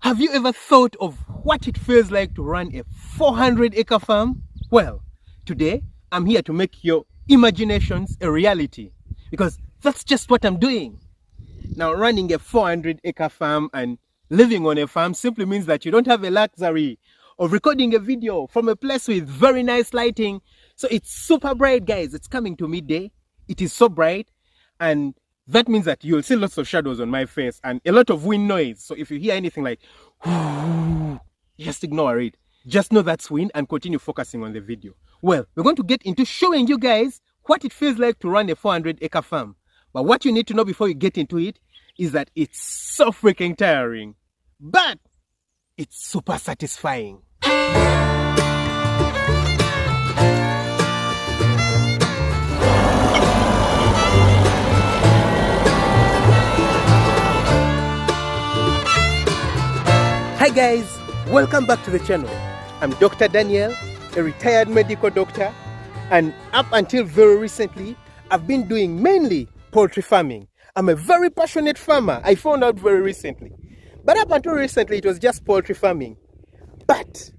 Have you ever thought of what it feels like to run a 400-acre farm? Well, today I'm here to make your imaginations a reality, because that's just what I'm doing. Now, running a 400-acre farm and living on a farm simply means that you don't have a luxury of recording a video from a place with very nice lighting. So it's super bright, guys. It's coming to midday. It is so bright, and that means that you'll see lots of shadows on my face and a lot of wind noise. So if you hear anything like, just ignore it. Just know that's wind and continue focusing on the video. Well, we're going to get into showing you guys what it feels like to run a 400-acre farm. But what you need to know before you get into it is that it's so freaking tiring, but it's super satisfying. Hi guys, welcome back to the channel. I'm Dr. Daniel, a retired medical doctor, and up until very recently, I've been doing mainly poultry farming. I'm a very passionate farmer. I found out very recently. But up until recently, it was just poultry farming. But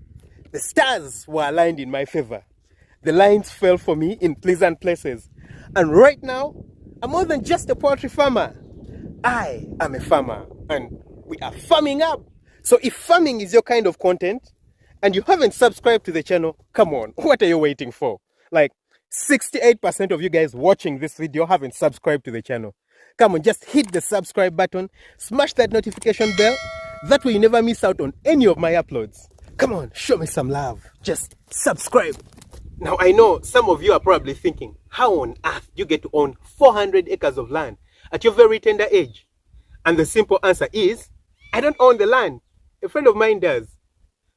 the stars were aligned in my favor. The lines fell for me in pleasant places. And right now, I'm more than just a poultry farmer. I am a farmer, and we are farming up. So if farming is your kind of content and you haven't subscribed to the channel, come on, what are you waiting for? Like 68% of you guys watching this video haven't subscribed to the channel. Come on, just hit the subscribe button, smash that notification bell. That way you never miss out on any of my uploads. Come on, show me some love. Just subscribe. Now I know some of you are probably thinking, how on earth do you get to own 400 acres of land at your very tender age? And the simple answer is, I don't own the land. A friend of mine does.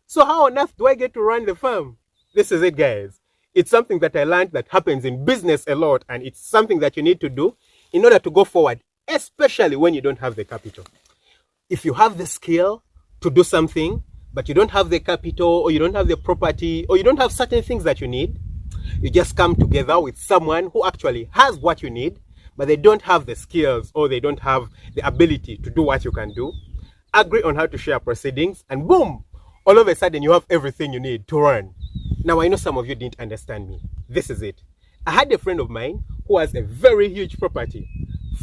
So how on earth do I get to run the farm? This is it, guys. It's something that I learned that happens in business a lot, and it's something that you need to do in order to go forward, especially when you don't have the capital. If you have the skill to do something, but you don't have the capital, or you don't have the property, or you don't have certain things that you need, you just come together with someone who actually has what you need, but they don't have the skills, or they don't have the ability to do what you can do. Agree on how to share proceedings, and boom, all of a sudden you have everything you need to run. Now I know some of you didn't understand me. This is it. I had a friend of mine who has a very huge property,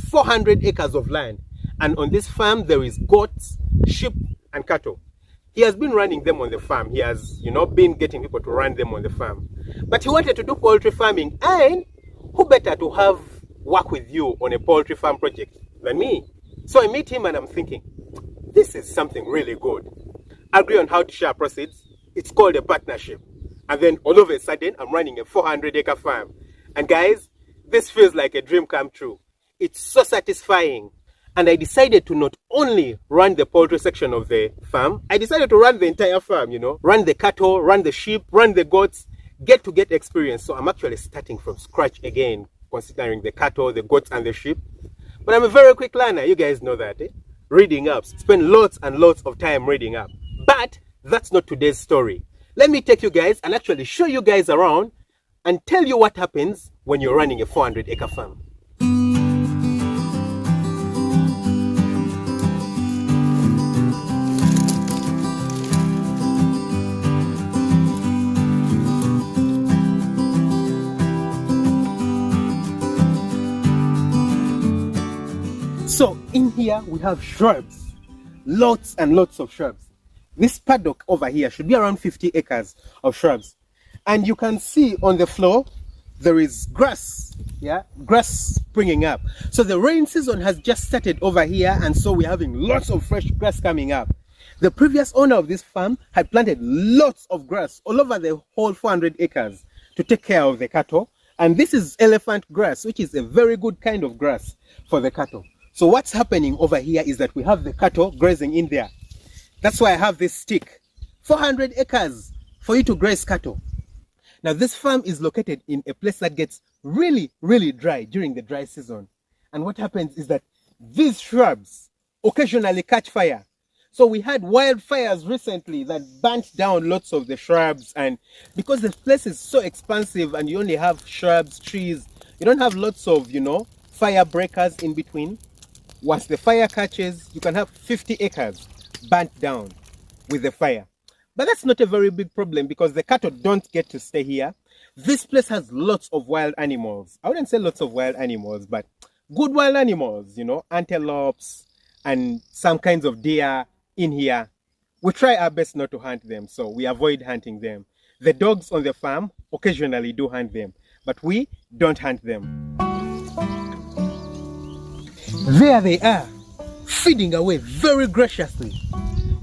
400 acres of land, and on this farm there is goats, sheep, and cattle. He has been running them on the farm. He has, been getting people to run them on the farm. But he wanted to do poultry farming, and who better to have work with you on a poultry farm project than me? So I meet him and I'm thinking, this is something really good. Agree on how to share proceeds. It's called a partnership. And then all of a sudden, I'm running a 400-acre farm. And guys, this feels like a dream come true. It's so satisfying. And I decided to not only run the poultry section of the farm, I decided to run the entire farm, run the cattle, run the sheep, run the goats, get experience. So I'm actually starting from scratch again, considering the cattle, the goats, and the sheep. But I'm a very quick learner. You guys know that, eh? Reading up, spend lots and lots of time reading up. But that's not today's story. Let me take you guys and actually show you guys around and tell you what happens when you're running a 400-acre farm. So in here we have shrubs, lots and lots of shrubs. This paddock over here should be around 50 acres of shrubs. And you can see on the floor, there is grass, grass springing up. So the rain season has just started over here, and so we're having lots of fresh grass coming up. The previous owner of this farm had planted lots of grass all over the whole 400 acres to take care of the cattle. And this is elephant grass, which is a very good kind of grass for the cattle. So what's happening over here is that we have the cattle grazing in there. That's why I have this stick. 400 acres for you to graze cattle. Now this farm is located in a place that gets really, really dry during the dry season. And what happens is that these shrubs occasionally catch fire. So we had wildfires recently that burnt down lots of the shrubs, and because the place is so expansive and you only have shrubs, trees, you don't have lots of, fire breakers in between. Once the fire catches, you can have 50 acres burnt down with the fire. But that's not a very big problem because the cattle don't get to stay here. This place has lots of wild animals. I wouldn't say lots of wild animals, but good wild animals, you know, antelopes and some kinds of deer in here. We try our best not to hunt them, so we avoid hunting them. The dogs on the farm occasionally do hunt them, but we don't hunt them. There they are, feeding away very graciously.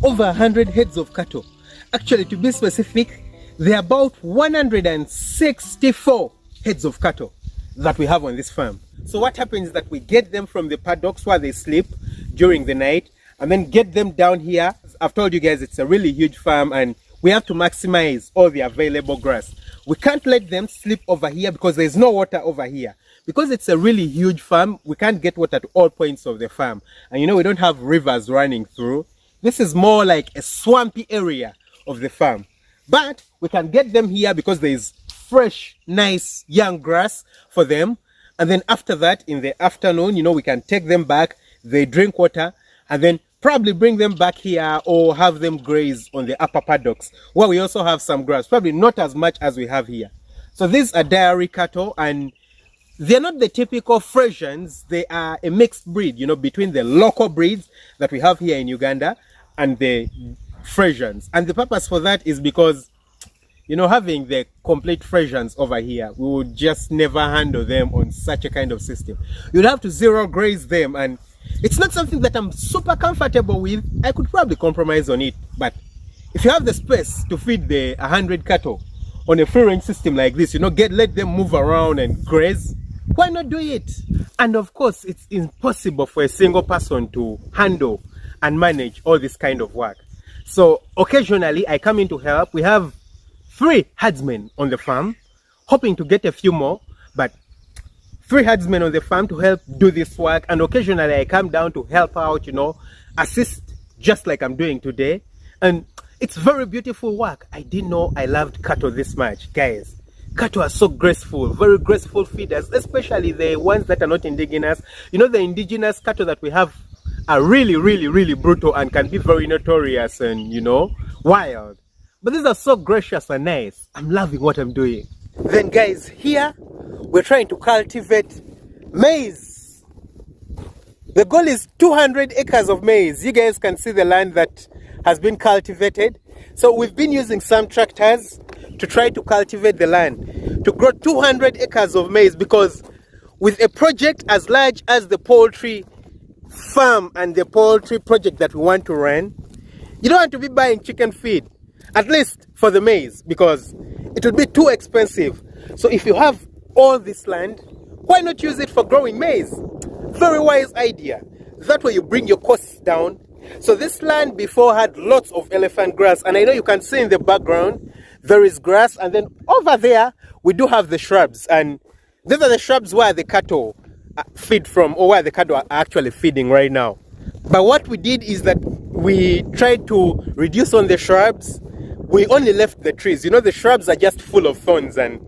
Over 100 heads of cattle. Actually, to be specific, there are about 164 heads of cattle that we have on this farm. So what happens is that we get them from the paddocks where they sleep during the night and then get them down here. I've told you guys it's a really huge farm and we have to maximize all the available grass. We can't let them sleep over here because there's no water over here. Because it's a really huge farm, we can't get water to all points of the farm. And you know, we don't have rivers running through. This is more like a swampy area of the farm. But we can get them here because there is fresh, nice, young grass for them. And then after that, in the afternoon, you know, we can take them back, they drink water, and then probably bring them back here or have them graze on the upper paddocks, where we also have some grass, probably not as much as we have here. So these are dairy cattle, and they're not the typical Frisians. They are a mixed breed, you know, between the local breeds that we have here in Uganda and the Frisians. And the purpose for that is because, you know, having the complete Frisians over here, we would just never handle them on such a kind of system. You'd have to zero graze them, and it's not something that I'm super comfortable with. I could probably compromise on it, but if you have the space to feed the 100 cattle on a free range system like this, you know, let them move around and graze, why not do it? And of course, it's impossible for a single person to handle and manage all this kind of work. So occasionally I come in to help. We have 3 herdsmen on the farm, hoping to get a few more, but 3 herdsmen on the farm to help do this work. And occasionally I come down to help out, you know, assist just like I'm doing today. And it's very beautiful work. I didn't know I loved cattle this much, guys. Cattle are so graceful, very graceful feeders, especially the ones that are not indigenous. You know, the indigenous cattle that we have are really, really, really brutal and can be very notorious and, you know, wild. But these are so gracious and nice. I'm loving what I'm doing. Then guys, here we're trying to cultivate maize. The goal is 200 acres of maize. You guys can see the land that has been cultivated. So we've been using some tractors to try to cultivate the land to grow 200 acres of maize, because with a project as large as the poultry farm and the poultry project that we want to run, you don't want to be buying chicken feed, at least for the maize, because it would be too expensive. So if you have all this land, why not use it for growing maize? Very wise idea. That way you bring your costs down. So this land before had lots of elephant grass, and I know you can see in the background there is grass, and then over there we do have the shrubs, and these are the shrubs where the cattle feed from, or where the cattle are actually feeding right now. But what we did is that we tried to reduce on the shrubs. We only left the trees. You know, the shrubs are just full of thorns and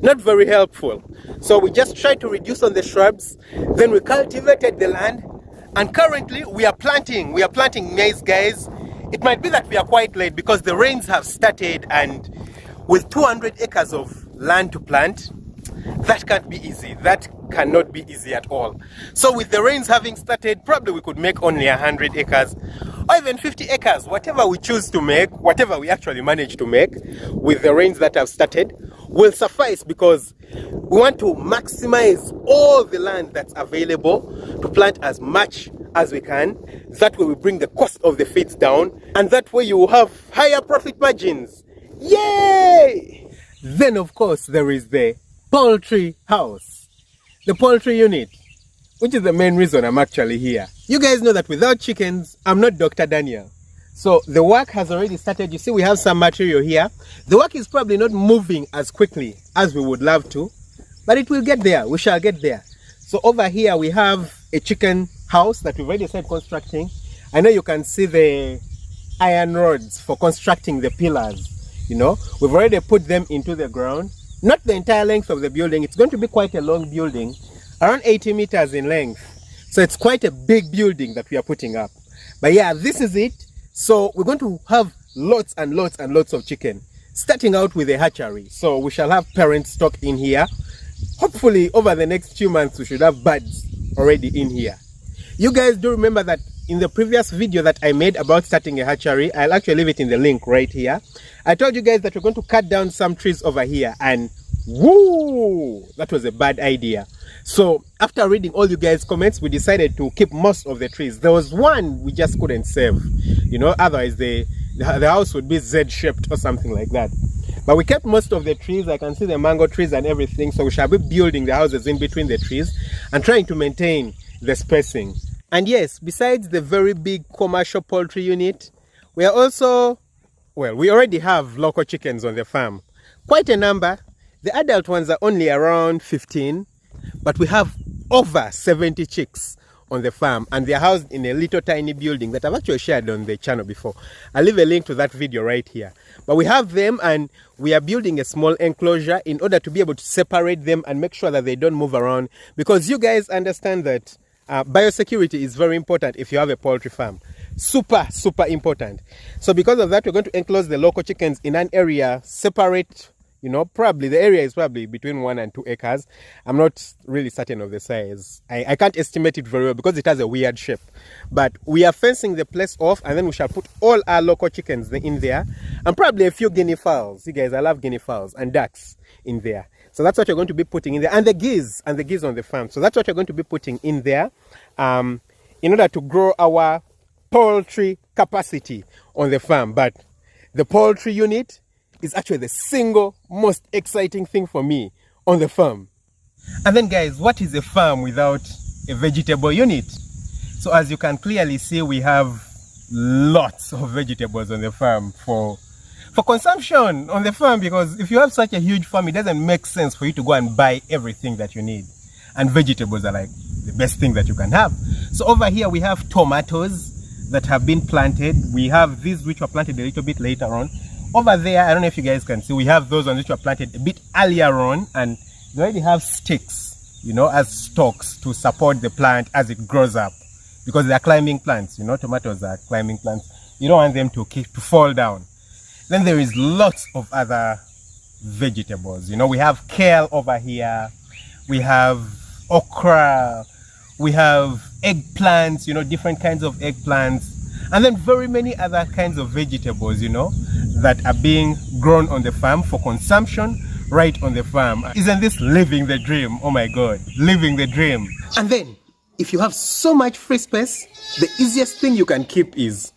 not very helpful. So we just tried to reduce on the shrubs. Then we cultivated the land, and currently we are planting maize, guys. It might be that we are quite late because the rains have started, and with 200 acres of land to plant, that can't be easy. That cannot be easy at all. So with the rains having started, probably we could make only 100 acres or even 50 acres, whatever we choose to make, whatever we actually manage to make with the rains that have started will suffice, because we want to maximize all the land that's available to plant as much as we can. That way we bring the cost of the feeds down, and that way you will have higher profit margins. Yay! Then of course there is the poultry house, the poultry unit, which is the main reason I'm actually here. You guys know that without chickens, I'm not Dr. Daniel. So the work has already started. You see, we have some material here. The work is probably not moving as quickly as we would love to, but it will get there. We shall get there. So over here we have a chicken house that we've already started constructing. I know you can see the iron rods for constructing the pillars. You know, we've already put them into the ground. Not the entire length of the building. It's going to be quite a long building, around 80 meters in length. So it's quite a big building that we are putting up. But yeah, this is it. So we're going to have lots and lots and lots of chicken, starting out with a hatchery. So we shall have parent stock in here. Hopefully over the next few months we should have birds already in here. You guys do remember that in the previous video that I made about starting a hatchery, I'll actually leave it in the link right here. I told you guys that we're going to cut down some trees over here, and woo, that was a bad idea. So after reading all you guys' comments, we decided to keep most of the trees. There was one we just couldn't save, you know, otherwise the house would be Z-shaped or something like that. But we kept most of the trees. I can see the mango trees and everything. So we shall be building the houses in between the trees and trying to maintain the spacing. And yes, besides the very big commercial poultry unit, we are also, well, we already have local chickens on the farm. Quite a number. The adult ones are only around 15, but we have over 70 chicks on the farm, and they're housed in a little tiny building that I've actually shared on the channel before. I'll leave a link to that video right here. But we have them, and we are building a small enclosure in order to be able to separate them and make sure that they don't move around, because you guys understand that biosecurity is very important if you have a poultry farm. Super important. So because of that, we're going to enclose the local chickens in an area separate. You know, probably the area is probably between 1 and 2 acres. I'm not really certain of the size. I can't estimate it very well because it has a weird shape. But we are fencing the place off, and then we shall put all our local chickens in there, and probably a few guinea fowls. You guys, I love guinea fowls and ducks in there. So that's what you're going to be putting in there, and the geese on the farm. So that's what you're going to be putting in there in order to grow our poultry capacity on the farm. But the poultry unit is actually the single most exciting thing for me on the farm. And then guys, what is a farm without a vegetable unit? So as you can clearly see, we have lots of vegetables on the farm for consumption on the farm, because if you have such a huge farm, it doesn't make sense for you to go and buy everything that you need. And vegetables are like the best thing that you can have. So over here we have tomatoes that have been planted. We have these which were planted a little bit later on. Over there, I don't know if you guys can see, we have those ones which were planted a bit earlier on, and they already have sticks, you know, as stalks to support the plant as it grows up, because they are climbing plants. You know, tomatoes are climbing plants. You don't want them to fall down. Then there is lots of other vegetables. You know, we have kale over here, we have okra, we have eggplants, you know, different kinds of eggplants, and then very many other kinds of vegetables, you know, that are being grown on the farm for consumption right on the farm. Isn't this living the dream? Oh my God, living the dream. And then, if you have so much free space, the easiest thing you can keep is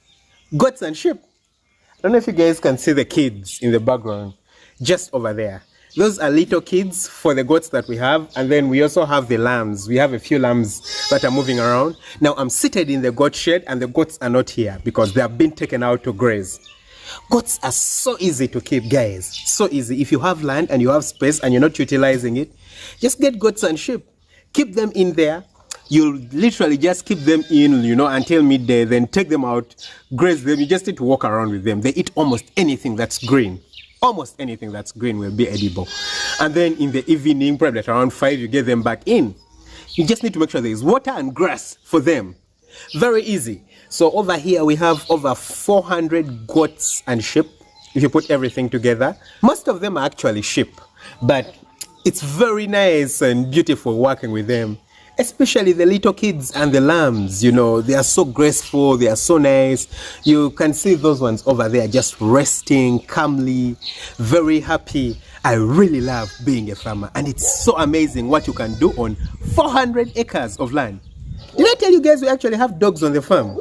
goats and sheep. I don't know if you guys can see the kids in the background, just over there. Those are little kids for the goats that we have, and then we also have the lambs. We have a few lambs that are moving around. Now I'm seated in the goat shed, and the goats are not here because they have been taken out to graze. Goats are so easy to keep, guys. So easy. If you have land and you have space and you're not utilizing it, just get goats and sheep. Keep them in there. You literally just keep them in, you know, until midday, then take them out, graze them. You just need to walk around with them. They eat almost anything that's green. Almost anything that's green will be edible. And then in the evening, probably at around 5, you get them back in. You just need to make sure there is water and grass for them. Very easy. So over here we have over 400 goats and sheep, if you put everything together. Most of them are actually sheep, but it's very nice and beautiful working with them. Especially the little kids and the lambs, you know, they are so graceful, they are so nice. You can see those ones over there just resting calmly, very happy. I really love being a farmer, and it's so amazing what you can do on 400 acres of land. Did I tell you guys we actually have dogs on the farm?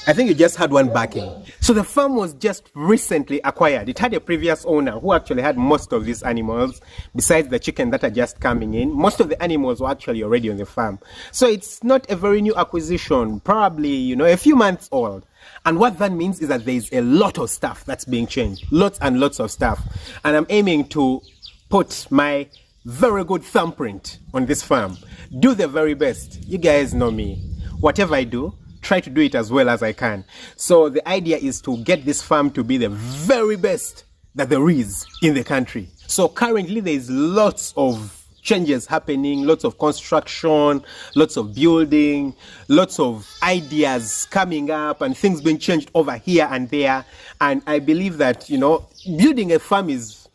I think you just had one barking. So the farm was just recently acquired. It had a previous owner who actually had most of these animals, besides the chicken that are just coming in. Most of the animals were actually already on the farm. So it's not a very new acquisition, probably, you know, a few months old. And what that means is that there's a lot of stuff that's being changed. Lots and lots of stuff. And I'm aiming to put my very good thumbprint on this farm. Do the very best. You guys know me. Whatever I do, try to do it as well as I can. So the idea is to get this farm to be the very best that there is in the country. So currently there is lots of changes happening, lots of construction, lots of building, lots of ideas coming up and things being changed over here and there. And I believe that, you know, building a farm is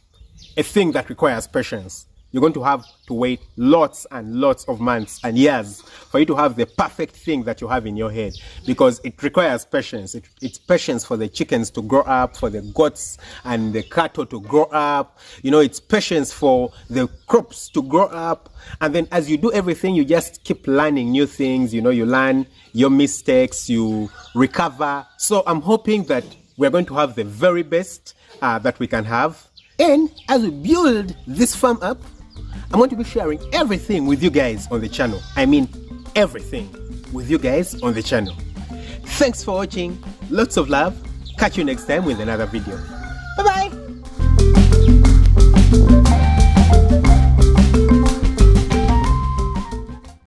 a thing that requires patience. You're going to have to wait lots and lots of months and years for you to have the perfect thing that you have in your head, because it requires patience. It's patience for the chickens to grow up, for the goats and the cattle to grow up. You know, it's patience for the crops to grow up. And then as you do everything, you just keep learning new things. You know, you learn your mistakes, you recover. So I'm hoping that we're going to have the very best that we can have. And as we build this farm up, I'm going to be sharing everything with you guys on the channel. I mean, everything with you guys on the channel. Thanks for watching. Lots of love. Catch you next time with another video.